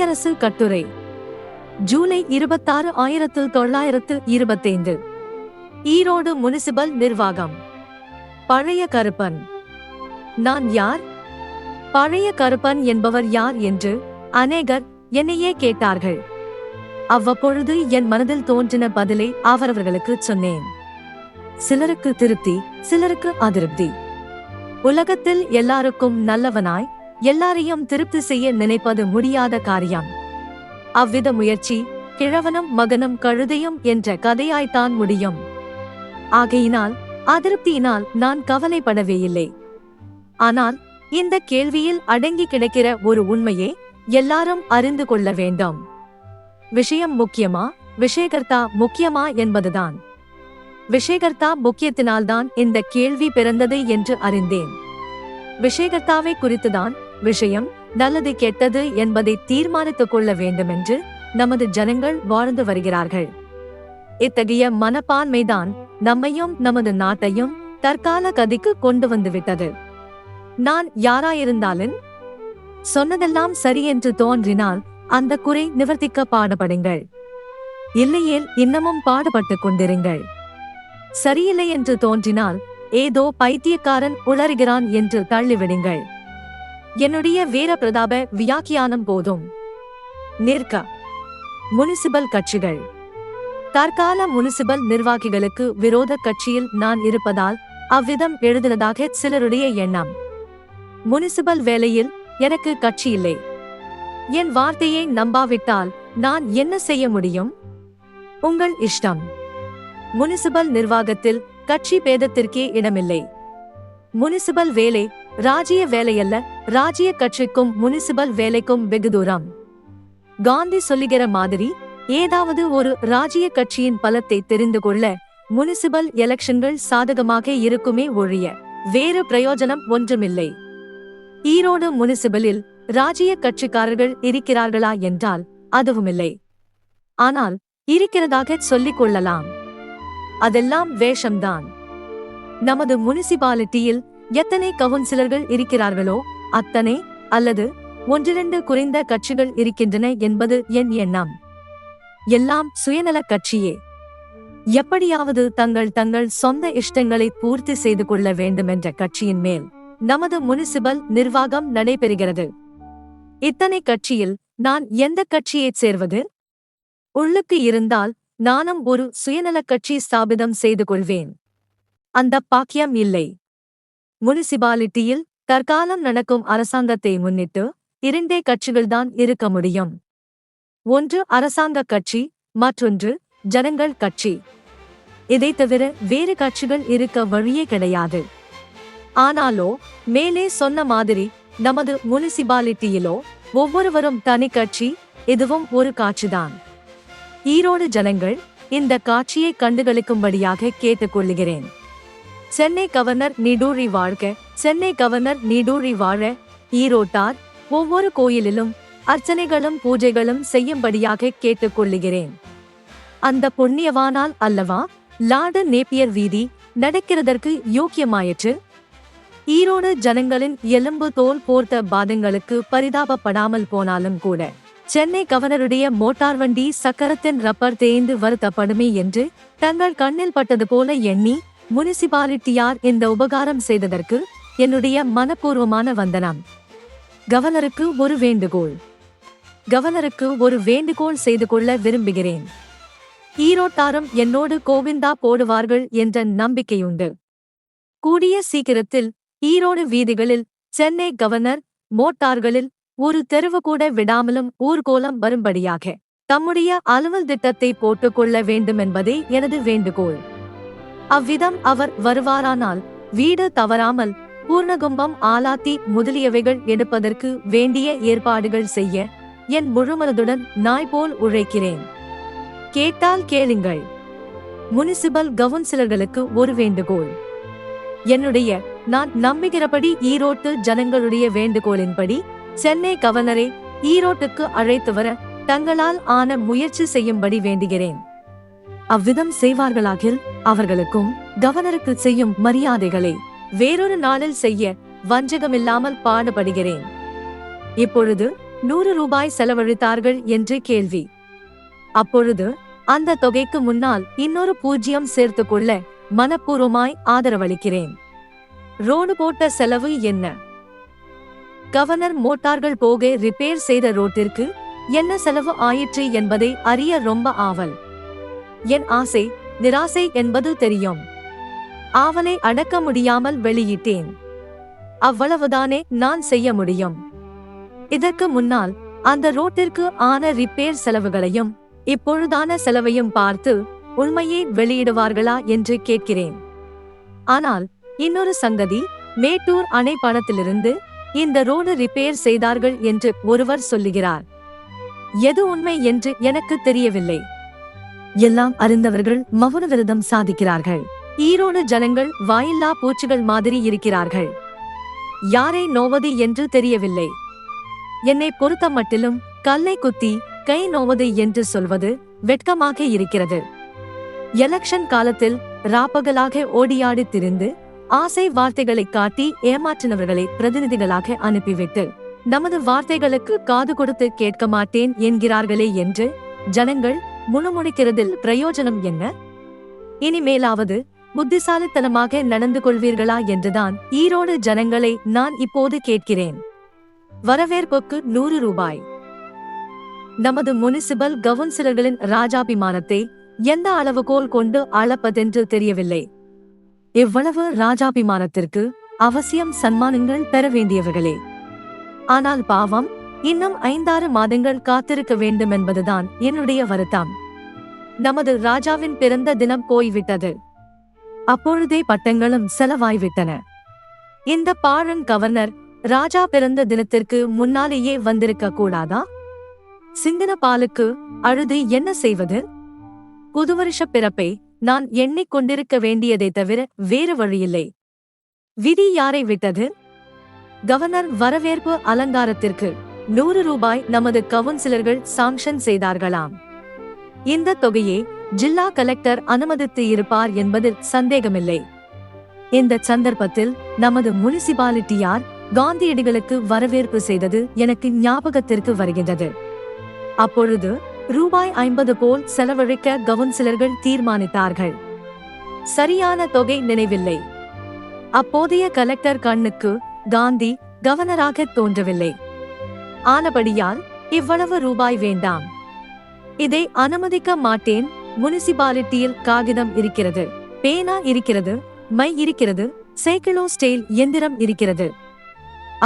குடியரசு கட்டுரை ஜூலை 26, 1925. ஈரோடு முனிசிபல் நிர்வாகம். பழைய கருப்பன். நான் யார்? பழைய கருப்பன் என்பவர் யார் என்று அநேகர் என்னையே கேட்டார்கள். அவ்வப்பொழுது என் மனதில் தோன்றின பதிலை அவரவர்களுக்கு சொன்னேன். சிலருக்கு திருப்தி, சிலருக்கு அதிருப்தி. உலகத்தில் எல்லாருக்கும் நல்லவனாய் எல்லாரையும் திருப்தி செய்ய நினைப்பது முடியாத காரியம். அவ்வித முயற்சி கிழவனும் மகனும் கழுதையும் என்ற கதையாய்த்தான் முடியும். ஆகையினால் அதிருப்தியினால் நான் கவலைப்படவே இல்லை. ஆனால் இந்த கேள்வியில் அடங்கி கிடக்கிற ஒரு உண்மையே எல்லாரும் அறிந்து கொள்ள வேண்டும். விஷயம் முக்கியமா, விஷயகர்த்தா முக்கியமா என்பதுதான். விஷயகர்த்தா முக்கியத்தினால்தான் இந்த கேள்வி பிறந்தது என்று அறிந்தேன். விஷயகர்த்தாவை குறித்துதான் விஷயம் நல்லது கெட்டது என்பதை தீர்மானித்துக் கொள்ள வேண்டுமென்று நமது ஜனங்கள் வாழ்ந்து வருகிறார்கள். இத்தகைய மனப்பான்மைதான் நம்மையும் நமது நாட்டையும் தற்கால கதிக்கு கொண்டு வந்துவிட்டது. நான் யாராயிருந்தாலும் சொன்னதெல்லாம் சரியென்று தோன்றினால் அந்த குறை நிவர்த்திக்க பாடுபடுங்கள். இல்லையேல் இன்னமும் பாடுபட்டுக் கொண்டிருங்கள். சரியில்லை என்று தோன்றினால் ஏதோ பைத்தியக்காரன் உளறுகிறான் என்று தள்ளிவிடுங்கள். என்னுடைய வீர பிரதாப வியாக்கியானம் போதும். நிற்க. முனிசிபல் கட்சிகள். தற்கால முனிசிபல் நிர்வாகிகளுக்கு விரோத கட்சியில் நான் இருப்பதால் அவ்விதம் எழுதினதாக சிலருடைய எண்ணம். முனிசிபல் வேலையில் எனக்கு கட்சி இல்லை. என் வார்த்தையை நம்பாவிட்டால் நான் என்ன செய்ய முடியும்? உங்கள் இஷ்டம். முனிசிபல் நிர்வாகத்தில் கட்சி பேதத்திற்கே இடமில்லை. முனிசிபல் வேலை ராஜ்ய வேலையல்ல. ராஜ்ய கட்சிக்கும் முனிசிபல் வேலைக்கும் வெகு தூரம். காந்தி சொல்லுகிற மாதிரி ஏதாவது ஒரு ராஜ்ய கட்சியின் பலத்தை தெரிந்து கொள்ள முனிசிபல் எலெக்ஷன்கள் சாதகமாக இருக்குமே ஒழிய வேறு பிரயோஜனம் ஒன்றுமில்லை. ஈரோடு முனிசிபலில் ராஜ்ய கட்சிக்காரர்கள் இருக்கிறார்களா என்றால் அதுவுமில்லை. ஆனால் இருக்கிறதாக சொல்லிக் கொள்ளலாம். அதெல்லாம் வேஷம்தான். நமது முனிசிபாலிட்டியில் எத்தனை கவுன்சிலர்கள் இருக்கிறார்களோ அத்தனை அல்லது ஒன்றிரண்டு குறைந்த கட்சிகள் இருக்கின்றன என்பது என் எண்ணம். எல்லாம் சுயநல கட்சியே. எப்படியாவது தங்கள் சொந்த இஷ்டங்களை பூர்த்தி செய்து கொள்ள வேண்டுமென்ற கட்சியின் மேல் நமது முனிசிபல் நிர்வாகம் நடைபெறுகிறது. இத்தனை கட்சியில் நான் எந்த கட்சியைச் சேர்வது? உள்ளுக்கு இருந்தால் நானும் ஒரு சுயநல கட்சி ஸ்தாபிதம் செய்து கொள்வேன். அந்த பாக்கியம் இல்லை. முனிசிபாலிட்டியில் தற்காலம் நடக்கும் அரசாங்கத்தை முன்னிட்டு இரண்டே கட்சிகள்தான் இருக்க முடியும். ஒன்று அரசாங்க கட்சி, மற்றொன்று ஜனங்கள் கட்சி. இதை தவிர வேறு கட்சிகள் இருக்க வழியே கிடையாது. ஆனாலோ மேலே சொன்ன மாதிரி நமது முனிசிபாலிட்டியிலோ ஒவ்வொருவரும் தனி கட்சி. இதுவும் ஒரு காட்சிதான். ஈரோடு ஜனங்கள் இந்த காட்சியை கண்டுகளிக்கும்படியாக கேட்டுக்கொள்கிறேன். சென்னை கவர்னர் நீடூழி வாழ்க. சென்னை கவர்னர் நீடூழி வாழ. ஈரோட்டார் ஒவ்வொரு கோயிலிலும் அர்ச்சனைகளும் பூஜைகளும் செய்யும்படியாக கேட்டுக்கொள்கிறேன். அந்த புண்ணியவானால் அல்லவா லார்டு நேப்பியர் வீதி நடக்கிறதற்கு யோக்கியமாயிற்று. ஈரோடு ஜனங்களின் எலும்பு தோல் போர்த்த பாதங்களுக்கு பரிதாபப்படாமல் போனாலும் கூட சென்னை கவர்னருடைய மோட்டார் வண்டி சக்கரத்தின் ரப்பர் தேய்ந்து வருத்தப்படுமே என்று தங்கள் கண்ணில் பட்டது போல எண்ணி முனிசிபாலிட்டியார் இந்த உபகாரம் செய்ததற்கு என்னுடைய மனப்பூர்வமான வந்தனம். கவர்னருக்கு ஒரு வேண்டுகோள். கவர்னருக்கு ஒரு வேண்டுகோள் செய்து கொள்ள விரும்புகிறேன். ஈரோட்டாரும் என்னோடு கோவிந்தா போடுவார்கள் என்ற நம்பிக்கையுண்டு. கூடிய சீக்கிரத்தில் ஈரோடு வீதிகளில் சென்னை கவர்னர் மோட்டார்களில் ஒரு தெருவு கூட விடாமலும் ஊர்கோலம் வரும்படியாக தம்முடைய அலுவல் திட்டத்தை போட்டுக்கொள்ள வேண்டுமென்பதே எனது வேண்டுகோள். அவ்விதம் அவர் வருவாரானால் வீடு தவறாமல் பூர்ணகும்பம் ஆலாத்தி முதலியவைகள் எடுப்பதற்கு வேண்டிய ஏற்பாடுகள் செய்ய என் முழுமனதுடன் நாய் போல் உழைக்கிறேன். கேட்டால் கேளுங்கள். முனிசிபல் கவுன்சிலர்களுக்கு ஒரு வேண்டுகோள். என்னுடைய நான் நம்புகிறபடி ஈரோட்டு ஜனங்களுடைய வேண்டுகோளின்படி சென்னை கவர்னரை ஈரோட்டுக்கு அழைத்து வர தங்களால் ஆன முயற்சி செய்யும்படி வேண்டுகிறேன். அவ்விதம் செய்வார்களாகில் அவர்களுக்கும் கவர்னருக்கு செய்யும் மரியாதைகளை வேறொரு நாளில் செய்ய வஞ்சகமில்லாமல் பாடுபடுகிறேன். இப்பொழுது ரூபாய் செலவழித்தார்கள் என்று கேள்வி. அப்பொழுது அந்த தொகைக்கு முன்னால் இன்னொரு 0 சேர்த்துக்கொள்ள மனப்பூர்வமாய் ஆதரவளிக்கிறேன். ரோடு போட்ட செலவு என்ன? கவர்னர் மோட்டார்கள் போக ரிப்பேர் செய்த ரோட்டிற்கு என்ன செலவு ஆயிற்று என்பதை அறிய ரொம்ப ஆவல். என் ஆசை நிராசை என்பது தெரியும். ஆவலை அடக்க முடியாமல் வெளியிட்டேன். அவ்வளவுதானே நான் செய்ய முடியும். இதற்கு முன்னால் அந்த ரோட்டிற்கு ஆன ரிப்பேர் செலவுகளையும் இப்பொழுதான செலவையும் பார்த்து உண்மையை வெளியிடுவார்களா என்று கேட்கிறேன். ஆனால் இன்னொரு சங்கதி, மேட்டூர் அணை பணத்திலிருந்து இந்த ரோடு ரிப்பேர் செய்தார்கள் என்று ஒருவர் சொல்லுகிறார். எது உண்மை என்று எனக்கு தெரியவில்லை. எல்லாம் அறிந்தவர்கள் மௌன விரதம் சாதிக்கிறார்கள். ஈரோடு ஜனங்கள் வாயில்லா பூச்சிகள் மாதிரி இருக்கிறார்கள். யாரை நோவது என்று தெரியவில்லை. என்னை பொறுத்த மட்டிலும் கல்லை குத்தி கை நோவது என்று சொல்வது வெட்கமாக இருக்கிறது. எலெக்ஷன் காலத்தில் ராப்பகலாக ஓடியாடி திரிந்து ஆசை வார்த்தைகளை காட்டி ஏமாற்றினவர்களை பிரதிநிதிகளாக அனுப்பிவிட்டு நமது வார்த்தைகளுக்கு காது கொடுத்து கேட்க மாட்டேன் என்கிறார்களே என்று ஜனங்கள் முணுமுணுக்கிறதில் பிரயோஜனம் என்ன? இனிமேலாவது புத்திசாலித்தனமாக நடந்து கொள்வீர்களா என்றுதான் ஈரோடு ஜனங்களை நான் இப்போது கேட்கிறேன். வரவேற்புக்கு 100 ரூபாய். நமது முனிசிபல் கவுன்சிலர்களின் ராஜாபிமானத்தை எந்த அளவுகோல் கொண்டு அளப்பதென்று தெரியவில்லை. இவ்வளவு ராஜாபிமானத்திற்கு அவசியம் சன்மானங்கள் பெற வேண்டியவர்களே. ஆனால் பாவம், இன்னும் 5-6 மாதங்கள் காத்திருக்க வேண்டும் என்பதுதான் என்னுடைய வருத்தம். நமது ராஜாவின் பிறந்த தினம் போய்விட்டது. அப்பொழுதே பட்டங்களும் செலவாய்விட்டன. இந்த பாழன் கவர்னர் ராஜா பிறந்த தினத்திற்கு முன்னாலேயே வந்திருக்க கூடாதா? சிந்தின பாலுக்கு அழுது என்ன செய்வது? புதுவருஷ பிறப்பை நான் எண்ணிக்கொண்டிருக்க வேண்டியதை தவிர வேறு வழியில்லை. விதி யாரை விட்டது? கவர்னர் வரவேற்பு அலங்காரத்திற்கு 100 ரூபாய் நமது கவுன்சிலர்கள் சாங்ஷன் செய்தார்களாம். இந்த தொகையை ஜில்லா கலெக்டர் அனுமதித்து இருப்பார் என்பதில் சந்தேகமில்லை. இந்த சந்தர்ப்பத்தில் நமது முனிசிபாலிட்டியார் காந்தியடிகளுக்கு வரவேற்பு செய்தது எனக்கு ஞாபகத்திற்கு வருகின்றது. அப்பொழுது ரூபாய் 50 போல் செலவழிக்க கவுன்சிலர்கள் தீர்மானித்தார்கள். சரியான தொகை நினைவில்லை. அப்போதைய கலெக்டர் கண்ணுக்கு காந்தி கவர்னராக தோன்றவில்லை. ஆனபடியால் இவ்வளவு ரூபாய் வேண்டாம், இதை அனுமதிக்க மாட்டேன். முனிசிபாலிட்டியில் காகிதம் இருக்கிறது, பேனா இருக்கிறது, மை இருக்கிறது, சைக்கிளோ ஸ்டைல் எந்திரம் இருக்கிறது.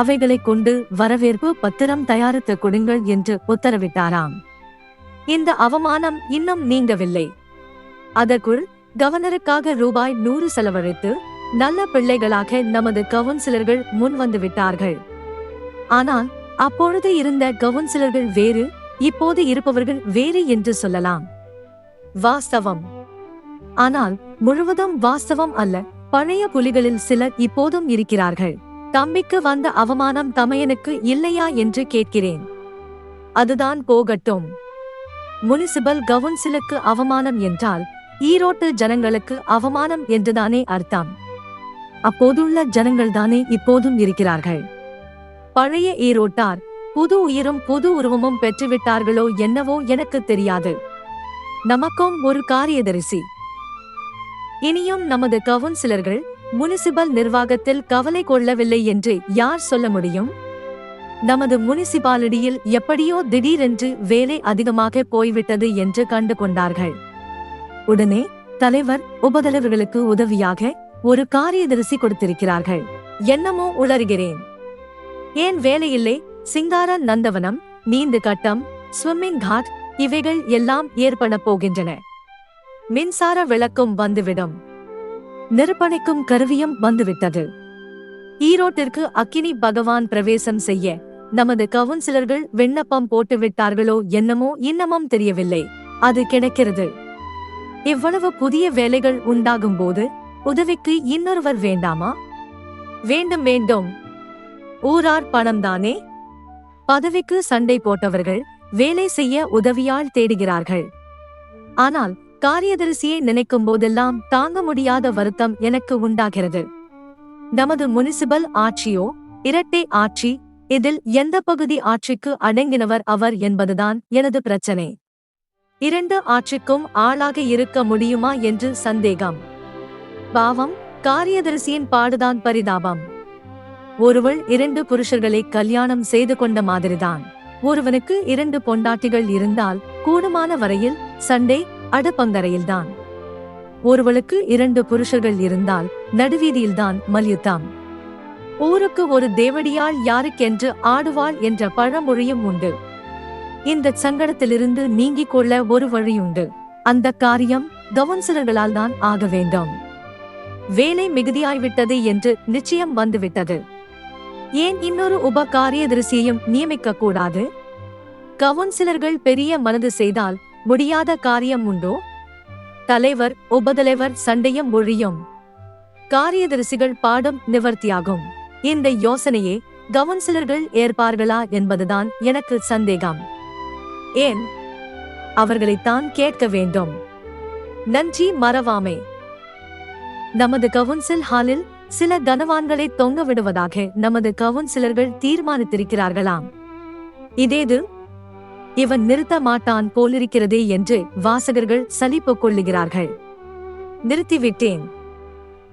அவைகளை கொண்டு வரவேற்பு பத்திரம் தயாரித்து கொடுங்கள் என்று உத்தரவிட்டாராம். இந்த அவமானம் இன்னும் நீங்கவில்லை. அதற்குள் கவர்னருக்காக ரூபாய் 100 செலவழித்து நல்ல பிள்ளைகளாக நமது கவுன்சிலர்கள் முன் வந்து விட்டார்கள். ஆனால் அப்பொழுது இருந்த கவுன்சிலர்கள் வேறு, இப்போது இருப்பவர்கள் வேறு என்று சொல்லலாம். வாஸ்தவம். ஆனால் முழுவதும் வாஸ்தவம் அல்ல. பழைய புலிகளில் சிலர் இப்போதும் இருக்கிறார்கள். தம்பிக்கு வந்த அவமானம் தமையனுக்கு இல்லையா என்று கேட்கிறேன். அதுதான் போகட்டும். முனிசிபல் கவுன்சிலுக்கு அவமானம் என்றால் ஈரோட்டு ஜனங்களுக்கு அவமானம் என்றுதானே அர்த்தம். அப்போதுள்ள ஜனங்கள்தானே இப்போதும் இருக்கிறார்கள். பழைய ஈரோட்டார் புது உயிரும் புது உருவமும் பெற்றுவிட்டார்களோ என்னவோ எனக்கு தெரியாது. நமக்கும் ஒரு காரியதரிசி. இனியும் நமது கவுன்சிலர்கள் முனிசிபல் நிர்வாகத்தில் கவலை கொள்ளவில்லை என்று யார் சொல்ல முடியும்? நமது முனிசிபாலிட்டியில் எப்படியோ திடீரென்று வேலை அதிகமாக போய்விட்டது என்று கண்டு கொண்டார்கள். உடனே தலைவர் உபதலைவர்களுக்கு உதவியாக ஒரு காரியதரிசி கொடுத்திருக்கிறார்கள். என்னமோ உளறுகிறேன். ஏன் வேலையில்லை? சிங்கார நந்தவனம், நீந்து கட்டம், ஸ்விம்மிங் காட் இவைகள் எல்லாம் ஏற்பட போகின்றன. மின்சார விளக்கும் வந்துவிடும். நெருப்பணைக்கும் கருவியும் வந்துவிட்டது. ஈரோட்டிற்கு அக்கினி பகவான் பிரவேசம் செய்ய நமது கவுன்சிலர்கள் விண்ணப்பம் போட்டுவிட்டார்களோ என்னமோ இன்னமும் தெரியவில்லை. அது கிடைக்கிறது. இவ்வளவு புதிய வேலைகள் உண்டாகும் போது உதவிக்கு இன்னொருவர் வேண்டாமா? வேண்டும் வேண்டும். ஊரார் பணம்தானே. பதவிக்கு சண்டை போட்டவர்கள் வேலை செய்ய உதவியால் தேடுகிறார்கள். ஆனால் காரியதரிசியை நினைக்கும் போதெல்லாம் தாங்க முடியாத வருத்தம் எனக்கு உண்டாகிறது. நமது முனிசிபல் ஆட்சியோ இரட்டை ஆட்சி, இதில் எந்த பகுதி ஆட்சிக்கு அடங்கினவர் அவர் என்பதுதான் எனது பிரச்சனை. 2 ஆட்சிக்கும் ஆளாக இருக்க முடியுமா என்று சந்தேகம். பாவம், காரியதரிசியின் பாடுதான் பரிதாபம். ஒருவள் 2 புருஷர்களை கல்யாணம் செய்து கொண்ட மாதிரிதான். ஒருவனுக்கு 2 பொண்டாட்டிகள் இருந்தால் கூடுமான வரையில் சண்டே அடுப்பங்கரையில்தான். ஒருவளுக்கு 2 புருஷர்கள் இருந்தால் நடுவீதியில்தான் மல்யுத்தம். ஊருக்கு ஒரு தேவடியாள் யாருக்கென்று ஆடுவாள் என்ற பழமொழியும் உண்டு. இந்த சங்கடத்திலிருந்து நீங்கிக் கொள்ள ஒரு வழியுண்டு. அந்த காரியம் கவுன்சிலர்களால் தான் ஆக வேண்டும். வேலை மிகுதியாய்விட்டது என்று நிச்சயம் வந்துவிட்டது. ஏன் இன்னொரு உப காரியதரிசியையும் நியமிக்க கூடாது? கவுன்சிலர்கள் பெரிய மனது செய்தால் முடியாத காரியம் உண்டோ? தலைவர் உபதலைவர் சண்டையும் ஒழியும். காரியதரிசிகள் பாடும் நிவர்த்தியாகும். இந்த யோசனையே கவுன்சிலர்கள் ஏற்பார்களா என்பதுதான் எனக்கு சந்தேகம். ஏன்? அவர்களைத்தான் கேட்க வேண்டும். நன்றி மறவாமே. நமது கவுன்சில் ஹாலில் சில கனவான்களை தொங்க விடுவதாக நமது கவுன்சிலர்கள் தீர்மானித்திருக்கிறார்களாம். இதேது இவன் நிறுத்த மாட்டான் போலிருக்கிறதே என்று வாசகர்கள் சலிப்பு கொள்ளுகிறார்கள். நிறுத்திவிட்டேன்.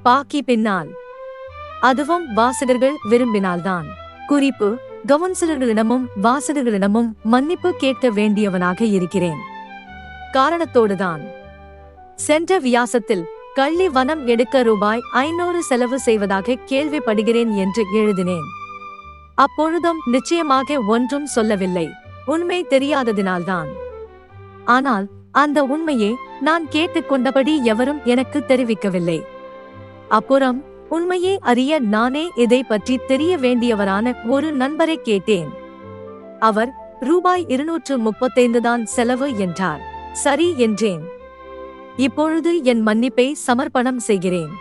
பாக்கி பின்னால். அதுவும் வாசகர்கள் விரும்பினால்தான். குறிப்பு: கவுன்சிலர்களிடமும் வாசகர்களிடமும் மன்னிப்பு கேட்க வேண்டியவனாக இருக்கிறேன். காரணத்தோடுதான். சென்ற வியாசத்தில் கள்ளி வனம் எடுக்க ரூபாய் 500 செலவு செய்வதாக கேள்விப்படுகிறேன் என்று எழுதினேன். அப்பொழுதும் நிச்சயமாக ஒன்றும் சொல்லவில்லை. உண்மை தெரியாததினால்தான். ஆனால் அந்த உண்மையை நான் கேட்டுக்கொண்டபடி எவரும் எனக்கு தெரிவிக்கவில்லை. அப்புறம் உண்மையை அறிய நானே இதை பற்றி தெரிய வேண்டியவரான ஒரு நண்பரை கேட்டேன். அவர் ரூபாய் 235 தான் செலவு என்றார். சரி என்றேன். இப்பொழுது என் மன்னிப்பை சமர்ப்பணம் செய்கிறேன்.